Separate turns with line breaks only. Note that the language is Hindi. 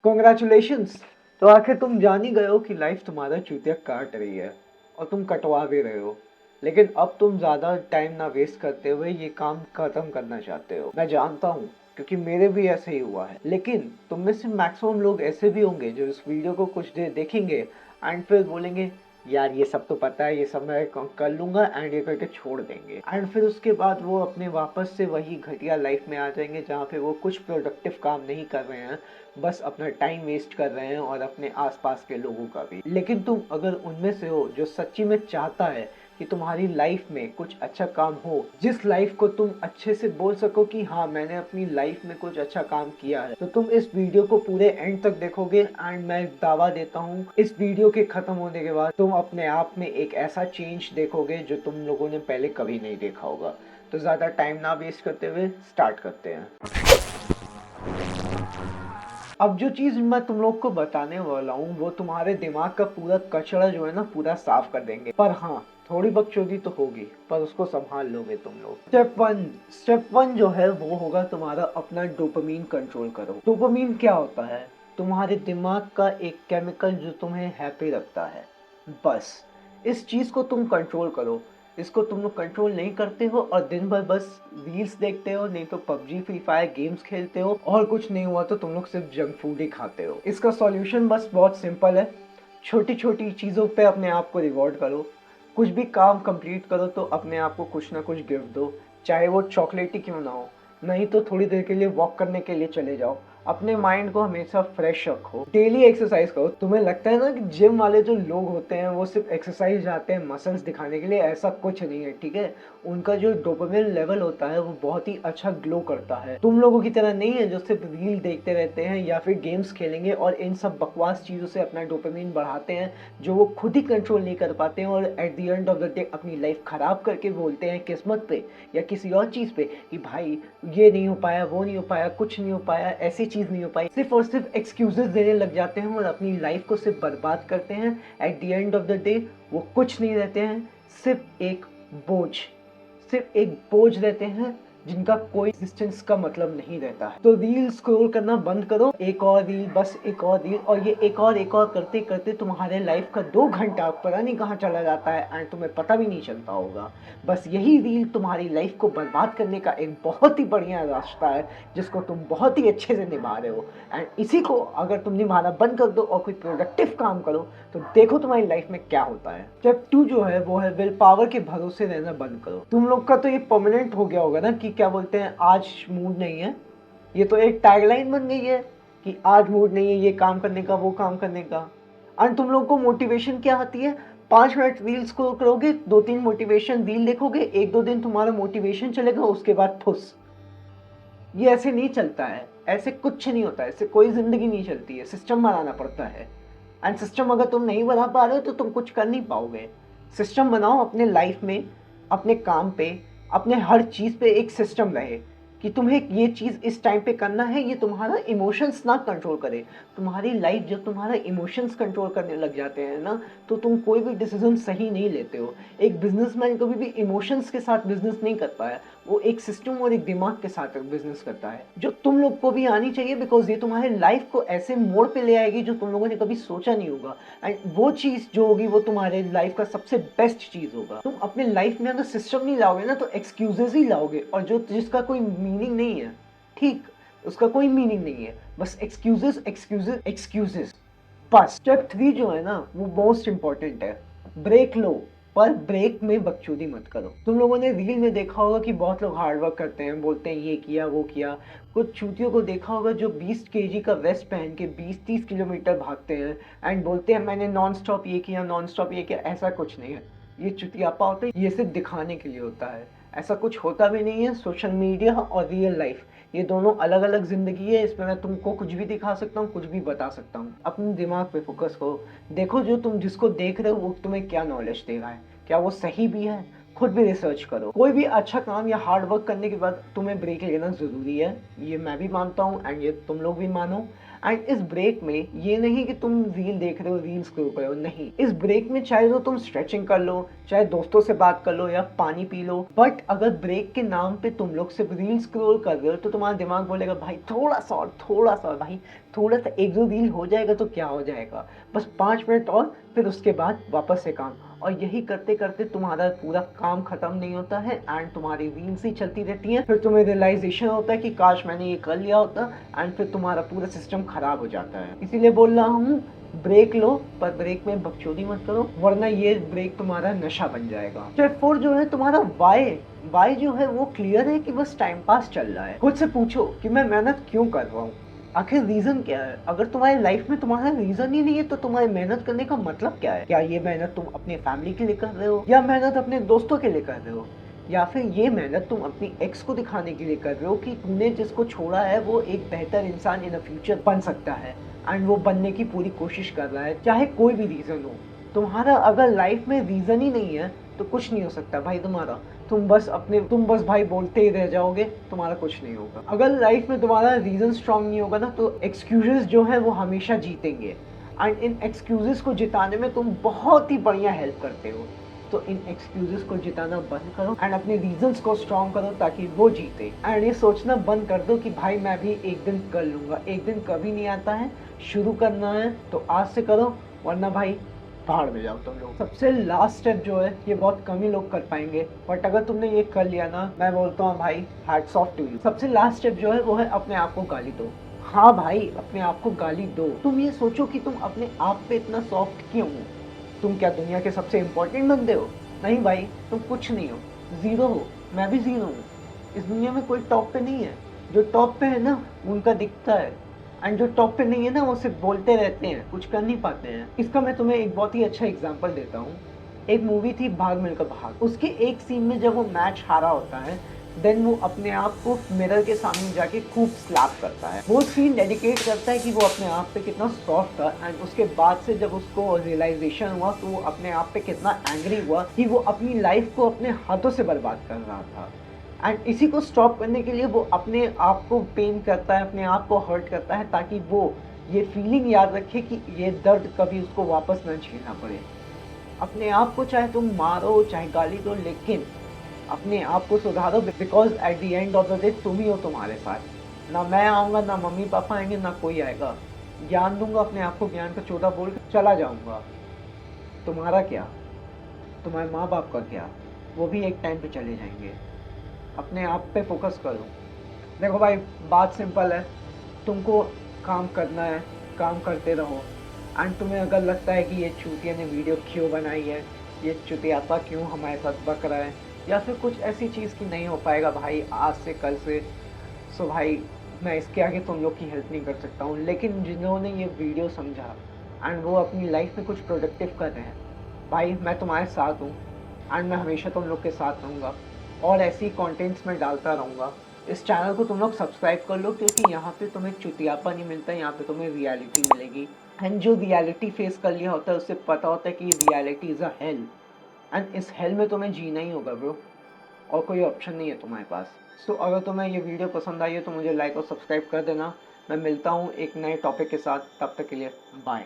कॉन्ग्रेचुलेशंस। तो आखिर तुम जान ही गए हो कि लाइफ तुम्हारा चूतिया काट रही है और तुम कटवा भी रहे हो। लेकिन अब तुम ज़्यादा टाइम ना वेस्ट करते हुए ये काम ख़त्म करना चाहते हो। मैं जानता हूँ क्योंकि मेरे भी ऐसे ही हुआ है। लेकिन तुम में से मैक्सिमम लोग ऐसे भी होंगे जो इस वीडियो को कुछ देर देखेंगे एंड फिर बोलेंगे यार ये सब तो पता है, ये सब मैं कर लूंगा एंड ये करके छोड़ देंगे। एंड फिर उसके बाद वो अपने वापस से वही घटिया लाइफ में आ जाएंगे जहाँ पे वो कुछ प्रोडक्टिव काम नहीं कर रहे हैं, बस अपना टाइम वेस्ट कर रहे हैं और अपने आसपास के लोगों का भी। लेकिन तुम अगर उनमें से हो जो सच्ची में चाहता है कि तुम्हारी लाइफ में कुछ अच्छा काम हो, जिस लाइफ को तुम अच्छे से बोल सको कि हाँ मैंने अपनी लाइफ में कुछ अच्छा काम किया है, तो तुम इस वीडियो को पूरे एंड तक देखोगे एंड मैं दावा देता हूँ इस वीडियो के खत्म होने के बाद तुम अपने आप में एक ऐसा चेंज देखोगे जो तुम लोगों ने पहले कभी नहीं देखा होगा। तो ज्यादा टाइम ना वेस्ट करते हुए स्टार्ट करते हैं। अब जो चीज मैं तुम लोग को बताने वाला हूँ वो तुम्हारे दिमाग का पूरा कचरा जो है ना पूरा साफ कर देंगे। पर हाँ, थोड़ी बकचोदी तो होगी पर उसको संभाल लोगे तुम लोग। स्टेप वन जो है वो होगा तुम्हारा अपना डोपामीन कंट्रोल करो। डोपामीन क्या होता है? तुम्हारे दिमाग का एक केमिकल जो तुम्हें हैप्पी रखता है। बस इस चीज को तुम कंट्रोल करो। इसको तुम लोग कंट्रोल नहीं करते हो और दिन भर बस रील्स देखते हो, नहीं तो पबजी फ्री फायर गेम्स खेलते हो, और कुछ नहीं हुआ तो तुम लोग सिर्फ जंक फूड ही खाते हो। इसका सॉल्यूशन बस बहुत सिंपल है। छोटी छोटी चीज़ों पे अपने आप को रिवॉर्ड करो। कुछ भी काम कंप्लीट करो तो अपने आप को कुछ ना कुछ गिफ्ट दो, चाहे वो चॉकलेट ही क्यों ना हो। नहीं तो थोड़ी देर के लिए वॉक करने के लिए चले जाओ। अपने माइंड को हमेशा फ्रेश रखो। डेली एक्सरसाइज करो। तुम्हें लगता है ना कि जिम वाले जो लोग होते हैं वो सिर्फ एक्सरसाइज जाते हैं मसल्स दिखाने के लिए, ऐसा कुछ नहीं है, ठीक है। उनका जो डोपामिन लेवल होता है वो बहुत ही अच्छा ग्लो करता है। तुम लोगों की तरह नहीं है जो सिर्फ रील देखते रहते हैं या फिर गेम्स खेलेंगे और इन सब बकवास चीज़ों से अपना डोपामिन बढ़ाते हैं जो वो खुद ही कंट्रोल नहीं कर पाते हैं, और at the end of the day अपनी लाइफ खराब करके बोलते हैं किस्मत पे या किसी और चीज़ पे कि भाई ये नहीं हो पाया, वो नहीं हो पाया, कुछ नहीं हो पाया, ऐसी चीज़ नहीं हो पाई। सिर्फ और सिर्फ एक्सक्यूजेस देने लग जाते हैं और अपनी लाइफ को सिर्फ बर्बाद करते हैं। At the end of the day वो कुछ नहीं रहते हैं, सिर्फ एक बोझ। सिर्फ एक बोझ रहते हैं जिनका कोई एग्जिस्टेंस का मतलब नहीं रहता है। तो रील स्क्रॉल करना बंद करो। एक और रील, बस एक और रील, और ये एक और करते करते तुम्हारे लाइफ का 2 घंटा पता नहीं कहाँ चला जाता है एंड तुम्हें पता भी नहीं चलता होगा। बस यही रील तुम्हारी लाइफ को बर्बाद करने का एक बहुत ही बढ़िया रास्ता है जिसको तुम बहुत ही अच्छे से निभा रहे हो। एंड इसी को अगर तुम निभाना बंद कर दो और कोई प्रोडक्टिव काम करो तो देखो तुम्हारी लाइफ में क्या होता है। स्टेप 2 जो है वो है विल पावर के भरोसे रहना बंद करो। तुम लोग का तो ये परमानेंट हो गया होगा ना कि क्या बोलते हैं, आज मूड नहीं है। ये तो एक टैगलाइन बन गई है कि आज मूड नहीं है ये काम करने का, वो काम करने का। एंड तुम लोग को मोटिवेशन क्या आती है? 5 मिनट रील स्क्रॉल करोगे, 2-3 मोटिवेशन रील देखोगे, 1-2 दिन तुम्हारा मोटिवेशन चलेगा, उसके बाद फुस। ये ऐसे नहीं चलता है, ऐसे कुछ नहीं होता है, ऐसे कोई जिंदगी नहीं चलती है। सिस्टम बनाना पड़ता है एंड सिस्टम अगर तुम नहीं बना पा रहे हो तो तुम कुछ कर नहीं पाओगे। सिस्टम बनाओ अपने लाइफ में, अपने काम पे, अपने हर चीज़ पे एक सिस्टम रहे कि तुम्हें ये चीज़ इस टाइम पे करना है। ये तुम्हारा इमोशंस ना कंट्रोल करे। तुम्हारी लाइफ जब तुम्हारा इमोशंस कंट्रोल करने लग जाते हैं ना तो तुम कोई भी डिसीजन सही नहीं लेते हो। एक बिजनेसमैन कभी भी इमोशंस के साथ बिजनेस नहीं करता है, वो एक सिस्टम और एक दिमाग के साथ बिजनेस करता है, जो तुम लोग को भी आनी चाहिए। बिकॉज ये तुम्हारे लाइफ को ऐसे मोड़ पे ले आएगी जो तुम लोगों ने कभी सोचा नहीं होगा। एंड वो चीज़ जो होगी वो तुम्हारे लाइफ का सबसे बेस्ट चीज़ होगा। तुम अपने लाइफ में अगर सिस्टम नहीं लाओगे ना तो एक्सक्यूजेस ही लाओगे, और जो जिसका कोई मीनिंग नहीं है, ठीक, उसका कोई मीनिंग नहीं है, बस एक्सक्यूजेस एक्सक्यूजेस एक्सक्यूजेस। बस स्टेप 3 जो है ना वो मोस्ट इंपॉर्टेंट है। ब्रेक लो, पर ब्रेक में बकचोदी मत करो। तुम लोगों ने रील में देखा होगा कि बहुत लोग हार्ड वर्क करते हैं, बोलते हैं ये किया वो किया। कुछ चूतियों को देखा होगा जो 20 केजी का वेस्ट पहन के 20-30 किलोमीटर भागते हैं एंड बोलते हैं मैंने नॉन स्टॉप ये किया, नॉन स्टॉप ये किया। ऐसा कुछ नहीं है, ये चुतियापा होता है, ये सिर्फ दिखाने के लिए होता है। ऐसा कुछ होता भी नहीं है। सोशल मीडिया और रियल लाइफ ये दोनों अलग अलग जिंदगी है। इसमें मैं तुमको कुछ भी दिखा सकता हूँ, कुछ भी बता सकता हूँ। अपने दिमाग पे फोकस करो। देखो जो तुम जिसको देख रहे हो वो तुम्हें क्या नॉलेज दे रहा है, क्या वो सही भी है। खुद भी रिसर्च करो। कोई भी अच्छा काम या हार्ड वर्क करने के बाद तुम्हें ब्रेक लेना जरूरी है, ये मैं भी मानता हूँ एंड ये तुम लोग भी मानो। एंड इस ब्रेक में ये नहीं कि तुम रील देख रहे हो, रील स्क्रॉल कर रहे हो, नहीं। इस ब्रेक में चाहे तो तुम स्ट्रेचिंग कर लो, चाहे दोस्तों से बात कर लो या पानी पी लो। बट अगर ब्रेक के नाम पे तुम लोग सिर्फ रील स्क्रॉल कर रहे हो तो तुम्हारा दिमाग बोलेगा भाई थोड़ा सा और भाई थोड़ा सा एक दो रील हो जाएगा तो क्या हो जाएगा, बस 5 मिनट और फिर उसके बाद वापस से काम। और यही करते करते तुम्हारा पूरा काम खत्म नहीं होता है एंड तुम्हारी रील्स ही चलती रहती हैं। फिर तुम्हें रियलाइजेशन होता है कि काश मैंने ये कर लिया होता एंड फिर तुम्हारा पूरा सिस्टम खराब हो जाता है। इसीलिए बोल रहा हूँ, ब्रेक लो, पर ब्रेक में बकचोदी मत करो, वरना ये ब्रेक तुम्हारा नशा बन जाएगा। स्टेप 4 जो है तुम्हारा वाई जो है वो क्लियर है कि बस टाइम पास चल रहा है। खुद से पूछो कि मैं मेहनत क्यों कर रहा हूँ, आखिर रीजन क्या है। अगर तुम्हारी लाइफ में तुम्हारा रीजन ही नहीं है तो तुम्हारी मेहनत करने का मतलब क्या है। क्या ये मेहनत तुम अपने फैमिली के लिए कर रहे हो, या मेहनत अपने दोस्तों के लिए कर रहे हो, या फिर ये मेहनत तुम अपनी एक्स को दिखाने के लिए कर रहे हो कि तुमने जिसको छोड़ा है वो एक बेहतर इंसान इन द फ्यूचर बन सकता है एंड वो बनने की पूरी कोशिश कर रहा है, चाहे कोई भी रीजन हो। तुम्हारा अगर लाइफ में रीजन ही नहीं है तो कुछ नहीं हो सकता भाई तुम्हारा। तुम बस भाई बोलते ही रह जाओगे, तुम्हारा कुछ नहीं होगा। अगर लाइफ में तुम्हारा रीजन स्ट्रांग नहीं होगा ना तो एक्सक्यूजेस जो है वो हमेशा जीतेंगे एंड इन एक्सक्यूजेस को जिताने में तुम बहुत ही बढ़िया हेल्प करते हो। तो इन एक्सक्यूजेस को जिताना बंद करो एंड अपने रीजंस को स्ट्रॉन्ग करो ताकि वो जीते। एंड ये सोचना बंद कर दो कि भाई मैं भी एक दिन कर लूंगा, एक दिन कभी नहीं आता है। शुरू करना है तो आज से करो, वरना भाई भाड़ में जाओ तुम लोग। सबसे लास्ट स्टेप जो है ये बहुत कम ही लोग कर पाएंगे, बट अगर तुमने ये कर लिया ना, मैं बोलता हूँ भाई हैट्स ऑफ टू यू। सबसे लास्ट स्टेप जो है वो है अपने आप को गाली दो। हाँ भाई, अपने आप को गाली दो। तुम ये सोचो कि तुम अपने आप पे इतना सॉफ्ट क्यों हो। तुम क्या दुनिया के सबसे इम्पोर्टेंट बंदे हो? नहीं भाई, तुम कुछ नहीं हो, जीरो हो। मैं भी जीरो हूँ। इस दुनिया में कोई टॉप पे नहीं है। जो टॉप पे है ना उनका दिखता है, एंड जो टॉप पे नहीं है ना वो सिर्फ बोलते रहते हैं, कुछ कर नहीं पाते हैं। इसका मैं तुम्हें एक बहुत ही अच्छा एग्जांपल देता हूँ। एक मूवी थी भाग मिल्खा भाग, उसके एक सीन में जब वो मैच हारा होता है देन वो अपने आप को मिरर के सामने जाके खूब स्लैप करता है। वो सीन डेडिकेट करता है कि वो अपने आप पे कितना सॉफ्ट था एंड उसके बाद से जब उसको रियलाइजेशन हुआ तो वो अपने आप पे कितना एंग्री हुआ कि वो अपनी लाइफ को अपने हाथों से बर्बाद कर रहा था। एंड इसी को स्टॉप करने के लिए वो अपने आप को पेन करता है, अपने आप को हर्ट करता है, ताकि वो ये फीलिंग याद रखे कि ये दर्द कभी उसको वापस न झेलना पड़े। अपने आप को चाहे तुम मारो चाहे गाली दो, लेकिन अपने आप को सुधारो, because at the end of the day तुम ही हो तुम्हारे साथ। ना मैं आऊँगा, ना मम्मी पापा आएंगे, ना कोई आएगा। ज्ञान दूंगा, अपने आप को ज्ञान का चौथा बोल कर चला जाऊँगा। तुम्हारा क्या, तुम्हारे माँ बाप का क्या, वो भी एक टाइम पे चले जाएंगे। अपने आप पे फोकस करो। देखो भाई, बात सिंपल है, तुमको काम करना है, काम करते रहो। एंड तुम्हें अगर लगता है कि ये चूतिया ने वीडियो क्यों बनाई है, ये चुतियापा क्यों हमारे साथ बक रहा है, या फिर कुछ ऐसी चीज़ की नहीं हो पाएगा भाई आज से कल से, सो भाई मैं इसके आगे तुम लोग की हेल्प नहीं कर सकता हूँ। लेकिन जिन्होंने ये वीडियो समझा एंड वो अपनी लाइफ में कुछ प्रोडक्टिव कर रहे हैं, भाई मैं तुम्हारे साथ हूँ एंड मैं हमेशा तुम लोग के साथ रहूँगा और ऐसी कंटेंट्स में डालता रहूँगा। इस चैनल को तुम लोग सब्सक्राइब कर लो, क्योंकि यहाँ पे तुम्हें चुतियापा नहीं मिलता, यहाँ पे तुम्हें रियलिटी मिलेगी। एंड जो रियलिटी फेस कर लिया होता है उससे पता होता है कि reality is a hello, and इस हेल में तुम्हें जीना ही होगा ब्रो, और कोई ऑप्शन नहीं है तुम्हारे पास। सो अगर तुम्हें ये वीडियो पसंद आई है तो मुझे लाइक और सब्सक्राइब कर देना। मैं मिलता हूँ एक नए टॉपिक के साथ, तब तक के लिए बाय।